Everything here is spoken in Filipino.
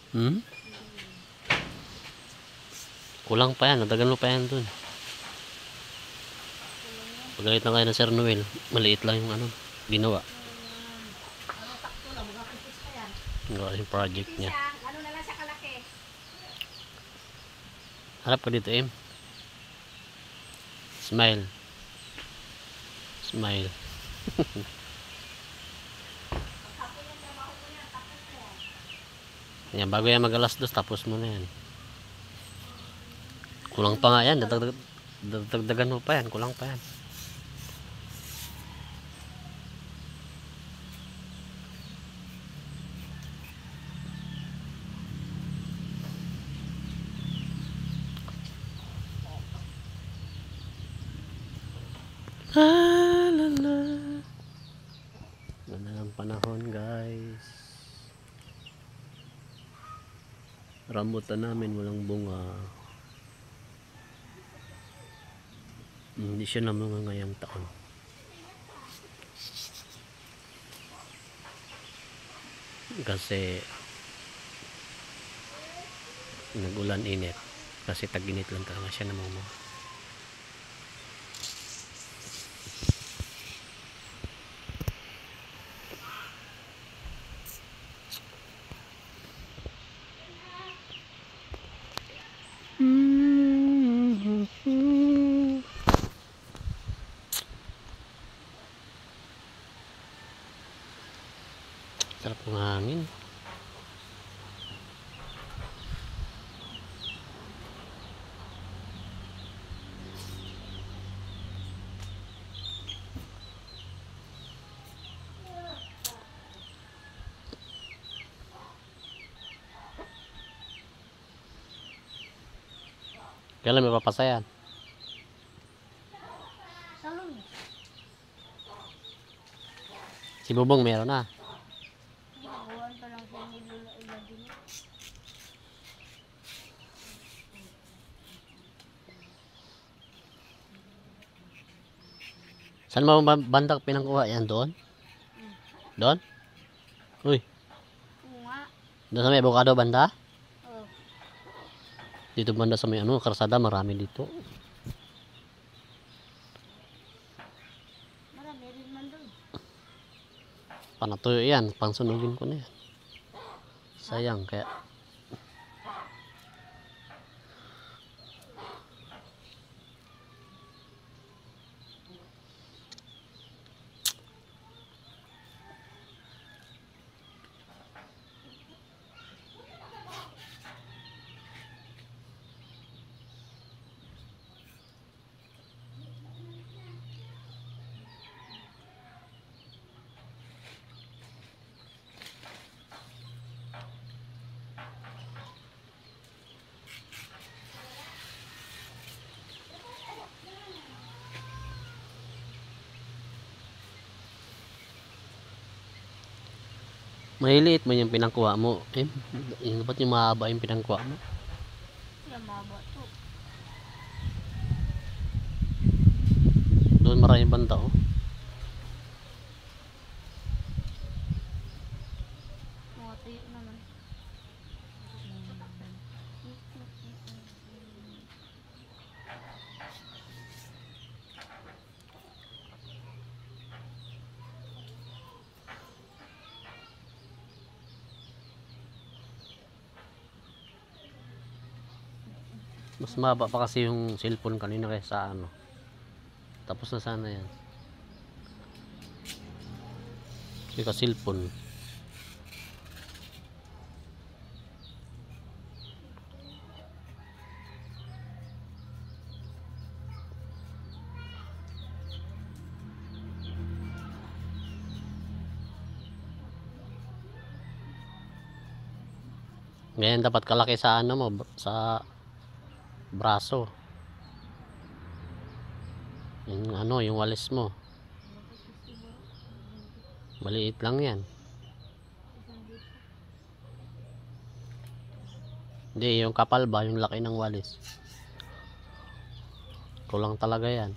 Hmm? Kulang pa yan. Nadagan mo pa yan dun. Pagalit na kayo ng Sir Noel. Maliit lang yung ano. Ginawa. Ginawa yung project niya. Ano na lang siya kalaki. Harap ka dito, Em. Smile. Smile. Yan, bago yan mag-alas 2, tapos mo na yan. Kulang pa nga yan. Dagdagan mo pa yan. Kulang pa yan. La la la. Ganda ng panahon, guys. Rambutan namin walang bunga. Hindi siya namunga ngayong taon. Kasi nagulan init. Kasi tag-init lang talaga siya namunga. Sarap ng hangin. Kailan may papasayan? Salon. Si Bubong meron na. Buwan pa lang siya nilula din. Saan mo bandak pinangkuha yan? Doon? Doon? Uy, Oo nga. doon sa may avocado banda? Oo. Dito banda sa may ano, karsada, marami dito. Marami rin man doon. Panatuyo yan, pangsunugin ko na yan. Sayang, kaya maliliit mo yung pinangkuha mo. Eh, ba't yung mahaba yung pinangkuha mo? Yan maba to. Doon maraming banda, oh. Mga tuyo naman. Mas mahaba pa kasi yung cellphone kanina kaysa ano. Tapos na sana yan. Kasi ka cellphone. Ganyan dapat kalaki sa ano mo, sa braso. Yung ano, yung walis mo. Maliit lang yan. Hindi, yung kapal ba, yung laki ng walis. Kulang talaga yan.